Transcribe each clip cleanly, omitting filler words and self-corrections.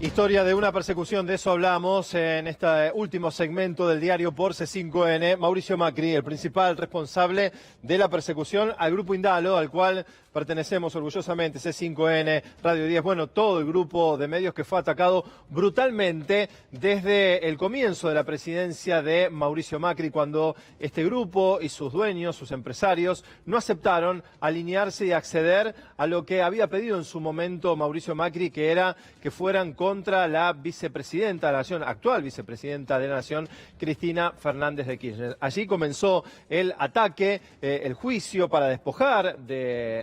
Historia de una persecución, de eso hablamos en este último segmento del diario por C5N. Mauricio Macri, el principal responsable de la persecución al Grupo Indalo, al cual pertenecemos orgullosamente, C5N, Radio 10, bueno, todo el grupo de medios que fue atacado brutalmente desde el comienzo de la presidencia de Mauricio Macri, cuando este grupo y sus dueños, sus empresarios, no aceptaron alinearse y acceder a lo que había pedido en su momento Mauricio Macri, que era que fueran contra la vicepresidenta de la Nación, actual vicepresidenta de la Nación, Cristina Fernández de Kirchner. Allí comenzó el ataque, el juicio para despojar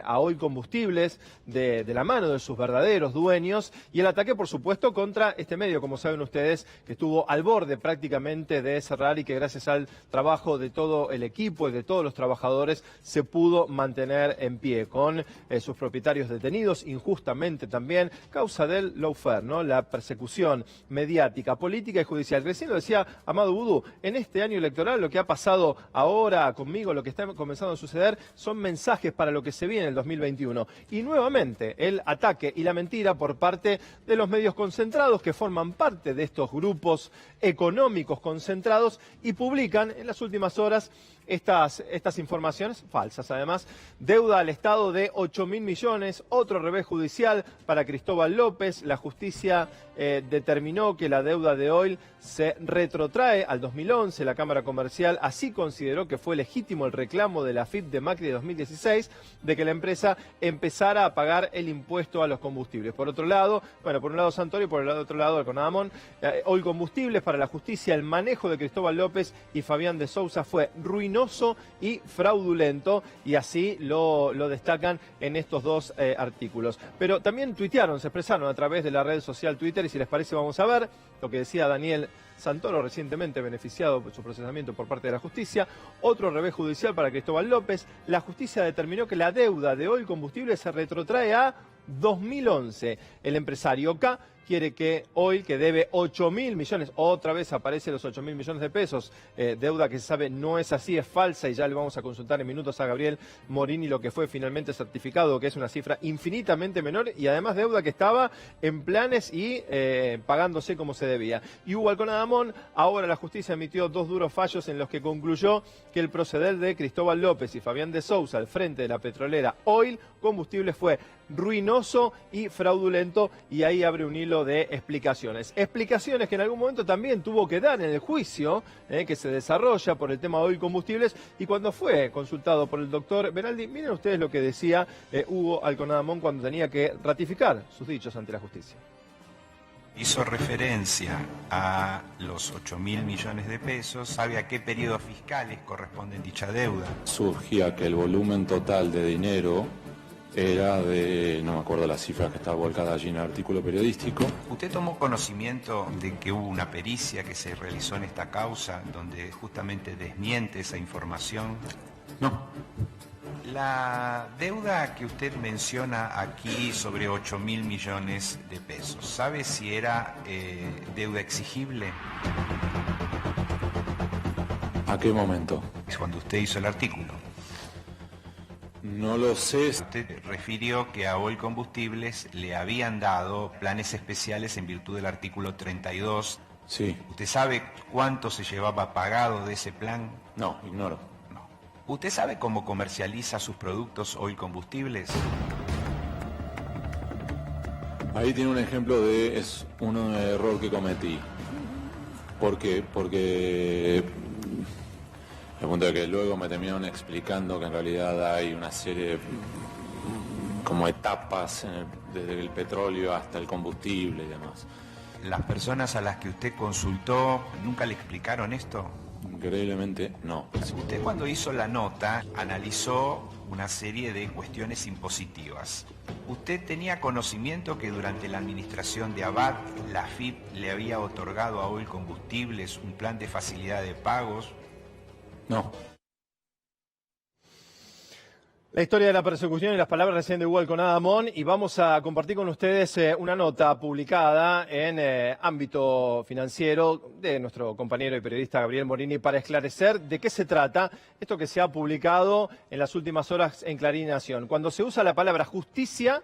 a Hoy Combustibles de la mano de sus verdaderos dueños, y el ataque, por supuesto, contra este medio, como saben ustedes, que estuvo al borde prácticamente de cerrar y que gracias al trabajo de todo el equipo y de todos los trabajadores se pudo mantener en pie, con sus propietarios detenidos injustamente también, causa del lawfare, ¿no? La persecución mediática, política y judicial. Recién lo decía Amado Vudú, en este año electoral lo que ha pasado ahora conmigo, lo que está comenzando a suceder, son mensajes para lo que se viene en el 2021. Y nuevamente el ataque y la mentira por parte de los medios concentrados que forman parte de estos grupos económicos concentrados y publican en las últimas horas estas informaciones falsas. Además, deuda al Estado de 8.000 millones, otro revés judicial para Cristóbal López. La justicia determinó que la deuda de Oil se retrotrae al 2011. La Cámara Comercial así consideró que fue legítimo el reclamo de la AFIP de Macri de 2016 de que la empresa empezara a pagar el impuesto a los combustibles. Por otro lado, bueno, por un lado Santoro y por el otro lado el Conadamón, Oil Combustibles, para la justicia el manejo de Cristóbal López y Fabián de Sousa fue ruinoso y fraudulento, y así lo destacan en estos dos artículos. Pero también tuitearon, se expresaron a través de la red social Twitter, y si les parece vamos a ver lo que decía Daniel Santoro, recientemente beneficiado por su procesamiento por parte de la justicia. Otro revés judicial para Cristóbal López. La justicia determinó que la deuda de Oil Combustible se retrotrae a 2011. El empresario K quiere que Oil, que debe 8.000 millones, otra vez aparecen los 8.000 millones de pesos, deuda que se sabe no es así, es falsa, y ya le vamos a consultar en minutos a Gabriel Morini lo que fue finalmente certificado, que es una cifra infinitamente menor, y además deuda que estaba en planes y pagándose como se debía. Y Hugo Alconadamón, ahora la justicia emitió dos duros fallos en los que concluyó que el proceder de Cristóbal López y Fabián de Sousa al frente de la petrolera Oil Combustibles fue ruinoso y fraudulento, y ahí abre un hilo de explicaciones. Explicaciones que en algún momento también tuvo que dar en el juicio que se desarrolla por el tema de Oil Combustibles, y cuando fue consultado por el doctor Beraldi, miren ustedes lo que decía Hugo Alconadamón cuando tenía que ratificar sus dichos ante la justicia. Hizo referencia a los 8.000 millones de pesos. ¿Sabe a qué periodos fiscales corresponden dicha deuda? Surgía que el volumen total de dinero era de, no me acuerdo la cifra que estaba volcada allí en el artículo periodístico. ¿Usted tomó conocimiento de que hubo una pericia que se realizó en esta causa donde justamente desmiente esa información? No. La deuda que usted menciona aquí sobre 8.000 millones de pesos, ¿sabe si era deuda exigible? ¿A qué momento? Es cuando usted hizo el artículo. No lo sé. Usted refirió que a Oil Combustibles le habían dado planes especiales en virtud del artículo 32. Sí. ¿Usted sabe cuánto se llevaba pagado de ese plan? No, ignoro. No. ¿Usted sabe cómo comercializa sus productos Oil Combustibles? Ahí tiene un ejemplo de un error que cometí. ¿Por qué? Porque el punto de que luego me terminaron explicando que en realidad hay una serie de como etapas desde el petróleo hasta el combustible y demás. ¿Las personas a las que usted consultó nunca le explicaron esto? Increíblemente no. Usted, cuando hizo la nota, analizó una serie de cuestiones impositivas. ¿Usted tenía conocimiento que durante la administración de Abad, la AFIP le había otorgado a Oil Combustibles un plan de facilidad de pagos? No. La historia de la persecución y las palabras recién de Hugo Alconadamón, y vamos a compartir con ustedes una nota publicada en ámbito financiero de nuestro compañero y periodista Gabriel Morini para esclarecer de qué se trata esto que se ha publicado en las últimas horas en Clarín Nación. Cuando se usa la palabra justicia,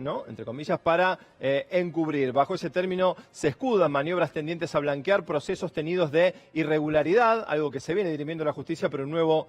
¿no?, entre comillas, para encubrir. Bajo ese término se escudan maniobras tendientes a blanquear procesos tenidos de irregularidad, algo que se viene dirimiendo la justicia, pero un nuevo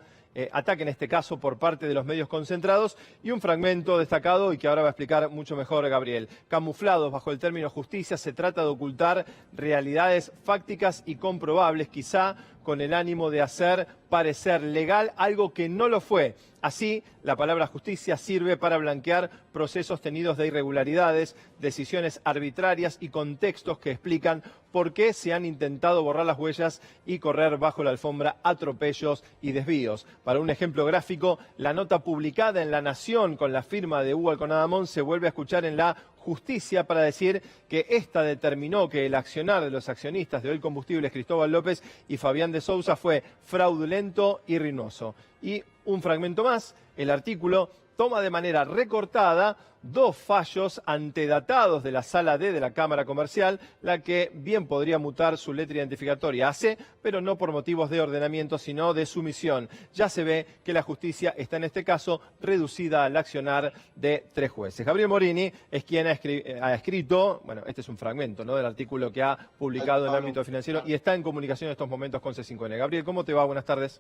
ataque en este caso por parte de los medios concentrados, y un fragmento destacado y que ahora va a explicar mucho mejor Gabriel. Camuflados bajo el término justicia, se trata de ocultar realidades fácticas y comprobables, quizá con el ánimo de hacer parecer legal algo que no lo fue. Así, la palabra justicia sirve para blanquear procesos tenidos de irregularidades, decisiones arbitrarias y contextos que explican por qué se han intentado borrar las huellas y correr bajo la alfombra atropellos y desvíos. Para un ejemplo gráfico, la nota publicada en La Nación con la firma de Hugo Alconadamón se vuelve a escuchar en la justicia para decir que esta determinó que el accionar de los accionistas de Oil Combustibles, Cristóbal López y Fabián de Sousa, fue fraudulento y ruinoso. Y un fragmento más, el artículo toma de manera recortada 2 fallos antedatados de la Sala D de la Cámara Comercial, la que bien podría mutar su letra identificatoria a C, pero no por motivos de ordenamiento, sino de sumisión. Ya se ve que la justicia está en este caso reducida al accionar de 3 jueces. Gabriel Morini es quien ha escrito, bueno, este es un fragmento, ¿no?, del artículo que ha publicado en el ámbito financiero y está en comunicación en estos momentos con C5N. Gabriel, ¿cómo te va? Buenas tardes.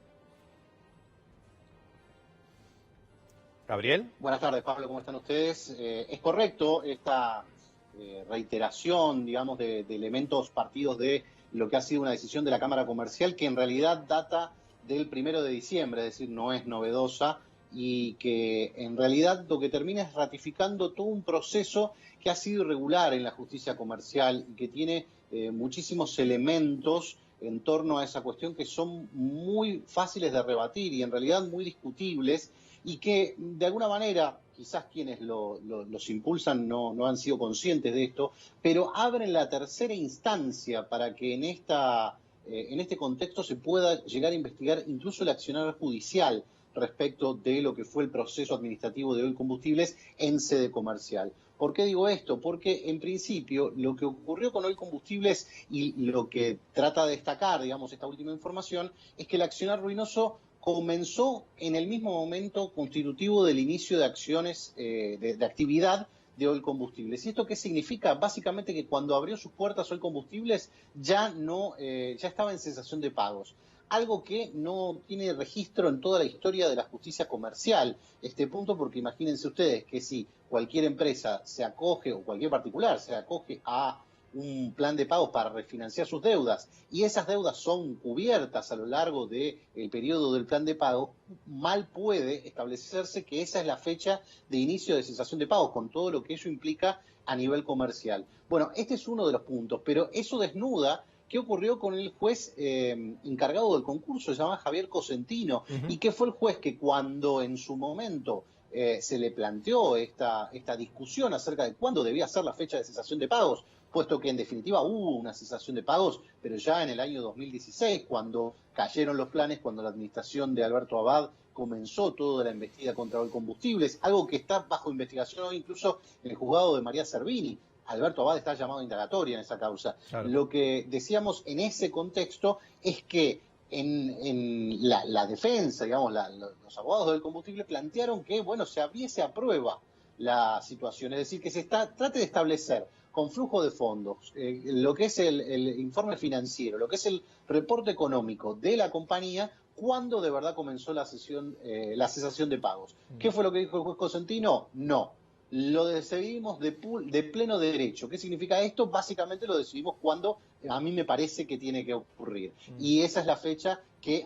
Gabriel. Buenas tardes, Pablo, ¿cómo están ustedes? Es correcto esta reiteración, digamos, de elementos partidos de lo que ha sido una decisión de la Cámara Comercial, que en realidad data del 1 de diciembre, es decir, no es novedosa, y que en realidad lo que termina es ratificando todo un proceso que ha sido irregular en la justicia comercial y que tiene muchísimos elementos en torno a esa cuestión que son muy fáciles de rebatir y en realidad muy discutibles, y que de alguna manera quizás quienes los impulsan no han sido conscientes de esto, pero abren la tercera instancia para que en este contexto se pueda llegar a investigar incluso el accionar judicial respecto de lo que fue el proceso administrativo de Oil Combustibles en sede comercial. ¿Por qué digo esto? Porque en principio lo que ocurrió con Oil Combustibles y lo que trata de destacar, digamos, esta última información, es que el accionar ruinoso comenzó en el mismo momento constitutivo del inicio de acciones de actividad de Oil Combustibles. ¿Y esto qué significa? Básicamente que cuando abrió sus puertas Oil Combustibles ya estaba en cesación de pagos. Algo que no tiene registro en toda la historia de la justicia comercial, este punto, porque imagínense ustedes que si cualquier empresa se acoge, o cualquier particular se acoge a un plan de pagos para refinanciar sus deudas y esas deudas son cubiertas a lo largo del periodo del plan de pago, mal puede establecerse que esa es la fecha de inicio de cesación de pagos, con todo lo que ello implica a nivel comercial. Bueno, este es uno de los puntos, pero eso desnuda qué ocurrió con el juez encargado del concurso, se llama Javier Cosentino, y que fue el juez que cuando en su momento se le planteó esta discusión acerca de cuándo debía ser la fecha de cesación de pagos, puesto que en definitiva hubo una cesación de pagos, pero ya en el año 2016, cuando cayeron los planes, cuando la administración de Alberto Abad comenzó toda la embestida contra Oil Combustibles, algo que está bajo investigación hoy incluso en el juzgado de María Servini. Alberto Abad está llamado a indagatoria en esa causa. Claro. Lo que decíamos en ese contexto es que en la defensa, digamos, los abogados del combustible plantearon que, bueno, se abriese a prueba la situación, es decir, que trate de establecer con flujo de fondos lo que es el informe financiero, lo que es el reporte económico de la compañía, cuándo de verdad comenzó la cesación de pagos. ¿Qué fue lo que dijo el juez Cosentino? No. Lo decidimos de pleno derecho. ¿Qué significa esto? Básicamente lo decidimos cuando a mí me parece que tiene que ocurrir. Y esa es la fecha que...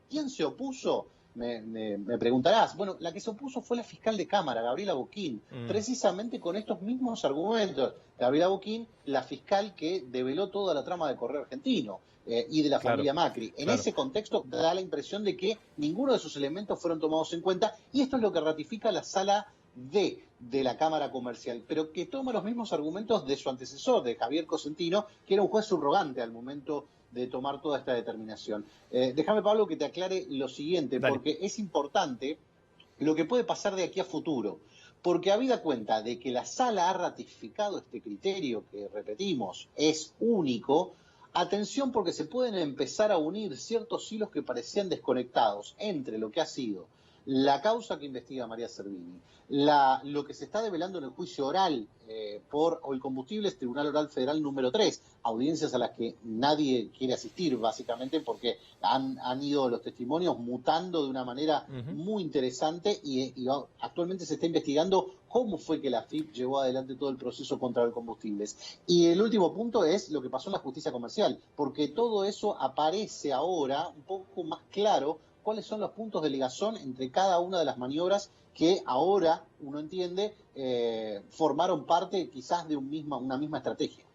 ¿Quién se opuso? Me preguntarás. Bueno, la que se opuso fue la fiscal de Cámara, Gabriela Boquín, precisamente con estos mismos argumentos. Gabriela Boquín, la fiscal que develó toda la trama de Correo Argentino y de la familia Macri. En ese contexto da la impresión de que ninguno de esos elementos fueron tomados en cuenta, y esto es lo que ratifica la Sala D de la Cámara Comercial, pero que toma los mismos argumentos de su antecesor, de Javier Cosentino, que era un juez subrogante al momento de tomar toda esta determinación. Déjame, Pablo, que te aclare lo siguiente, porque es importante lo que puede pasar de aquí a futuro, porque habida cuenta de que la Sala ha ratificado este criterio, que repetimos, es único, atención, porque se pueden empezar a unir ciertos hilos que parecían desconectados entre lo que ha sido la causa que investiga María Servini, lo que se está develando en el juicio oral por Oilcombustibles, Tribunal Oral Federal número 3, audiencias a las que nadie quiere asistir, básicamente, porque han ido los testimonios mutando de una manera muy interesante y actualmente se está investigando cómo fue que la AFIP llevó adelante todo el proceso contra Oilcombustibles. Y el último punto es lo que pasó en la justicia comercial, porque todo eso aparece ahora un poco más claro cuáles son los puntos de ligazón entre cada una de las maniobras que ahora, uno entiende, formaron parte quizás de una misma estrategia.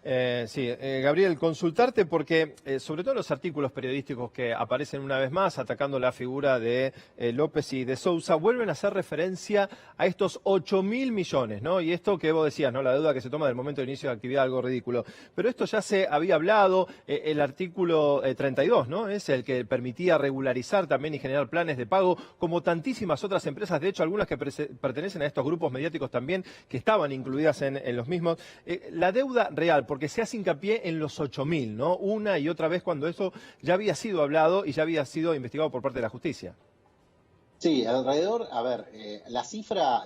Gabriel, consultarte porque, sobre todo los artículos periodísticos que aparecen una vez más atacando la figura de López y de Sousa, vuelven a hacer referencia a estos 8.000 millones, ¿no? Y esto que vos decías, ¿no? La deuda que se toma del momento de inicio de actividad, algo ridículo. Pero esto ya se había hablado, el artículo 32, ¿no? Es el que permitía regularizar también y generar planes de pago, como tantísimas otras empresas, de hecho algunas que pertenecen a estos grupos mediáticos también, que estaban incluidas en los mismos. La deuda real, porque se hace hincapié en los 8.000, ¿no? Una y otra vez cuando eso ya había sido hablado y ya había sido investigado por parte de la justicia. Sí, alrededor, a ver, la cifra,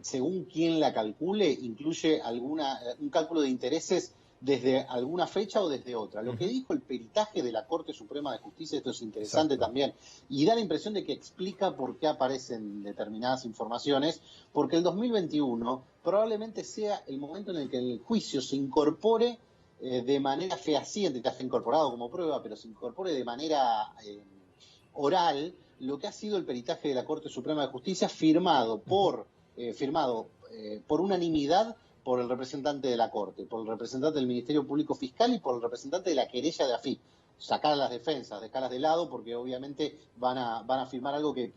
según quien la calcule, incluye un cálculo de intereses desde alguna fecha o desde otra. Lo que dijo el peritaje de la Corte Suprema de Justicia, esto es interesante también, y da la impresión de que explica por qué aparecen determinadas informaciones, porque el 2021 probablemente sea el momento en el que el juicio se incorpore de manera fehaciente, ya está incorporado como prueba, pero se incorpore de manera oral lo que ha sido el peritaje de la Corte Suprema de Justicia firmado por unanimidad por el representante de la Corte, por el representante del Ministerio Público Fiscal y por el representante de la querella de AFIP. Sacar las defensas, dejarlas de lado, porque obviamente van a firmar algo que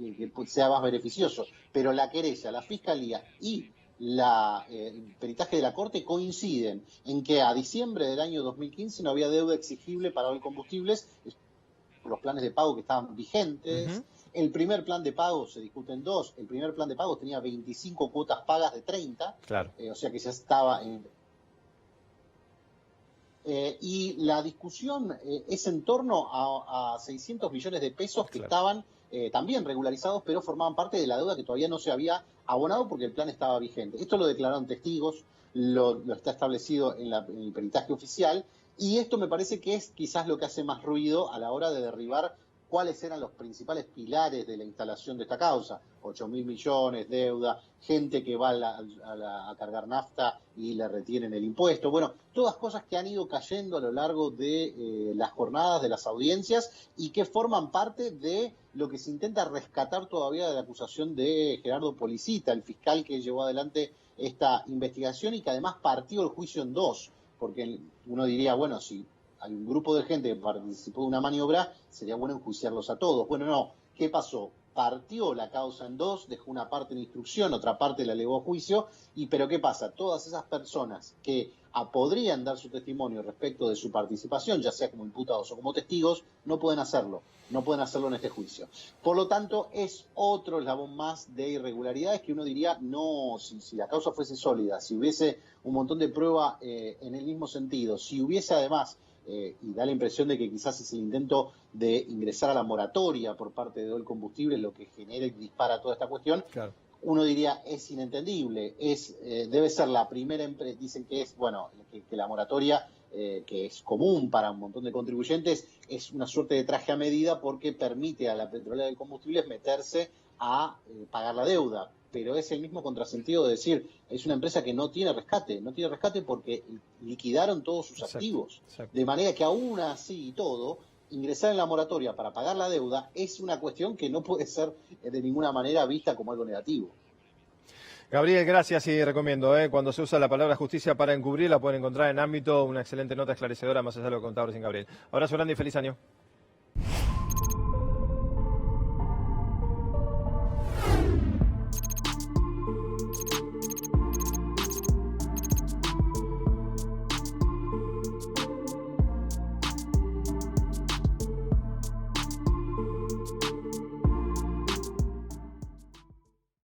sea más beneficioso. Pero la querella, la Fiscalía y el peritaje de la Corte coinciden en que a diciembre del año 2015 no había deuda exigible para Oilcombustibles, los planes de pago que estaban vigentes. El primer plan de pago, se discute en dos, el primer plan de pago tenía 25 cuotas pagas de 30, claro. O sea que ya estaba en... y la discusión es en torno a 600 millones de pesos que estaban también regularizados, pero formaban parte de la deuda que todavía no se había abonado porque el plan estaba vigente. Esto lo declararon testigos, lo está establecido en el peritaje oficial, y esto me parece que es quizás lo que hace más ruido a la hora de derribar cuáles eran los principales pilares de la instalación de esta causa. 8.000 millones, deuda, gente que va a cargar nafta y le retienen el impuesto. Bueno, todas cosas que han ido cayendo a lo largo de las jornadas, de las audiencias, y que forman parte de lo que se intenta rescatar todavía de la acusación de Gerardo Policita, el fiscal que llevó adelante esta investigación y que además partió el juicio en dos, porque uno diría, bueno, si hay un grupo de gente que participó de una maniobra, sería bueno enjuiciarlos a todos. Bueno, no. ¿Qué pasó? Partió la causa en dos, dejó una parte en instrucción, otra parte la elevó a juicio, pero ¿qué pasa? Todas esas personas que podrían dar su testimonio respecto de su participación, ya sea como imputados o como testigos, no pueden hacerlo en este juicio. Por lo tanto, es otro eslabón más de irregularidades que uno diría, no, si la causa fuese sólida, si hubiese un montón de prueba en el mismo sentido, si hubiese además... y da la impresión de que quizás es el intento de ingresar a la moratoria por parte de Oilcombustibles lo que genera y dispara toda esta cuestión. Claro. Uno diría, es inentendible, debe ser la primera empresa, dicen que es, bueno, que la moratoria, que es común para un montón de contribuyentes, es una suerte de traje a medida porque permite a la petrolera de combustibles meterse a pagar la deuda. Pero es el mismo contrasentido de decir, es una empresa que no tiene rescate porque liquidaron todos sus activos. Exacto. De manera que aún así y todo, ingresar en la moratoria para pagar la deuda es una cuestión que no puede ser de ninguna manera vista como algo negativo. Gabriel, gracias y recomiendo, cuando se usa la palabra justicia para encubrir, la pueden encontrar en Ámbito, una excelente nota esclarecedora, más allá de lo que contaba recién Gabriel. Abrazo grande y feliz año.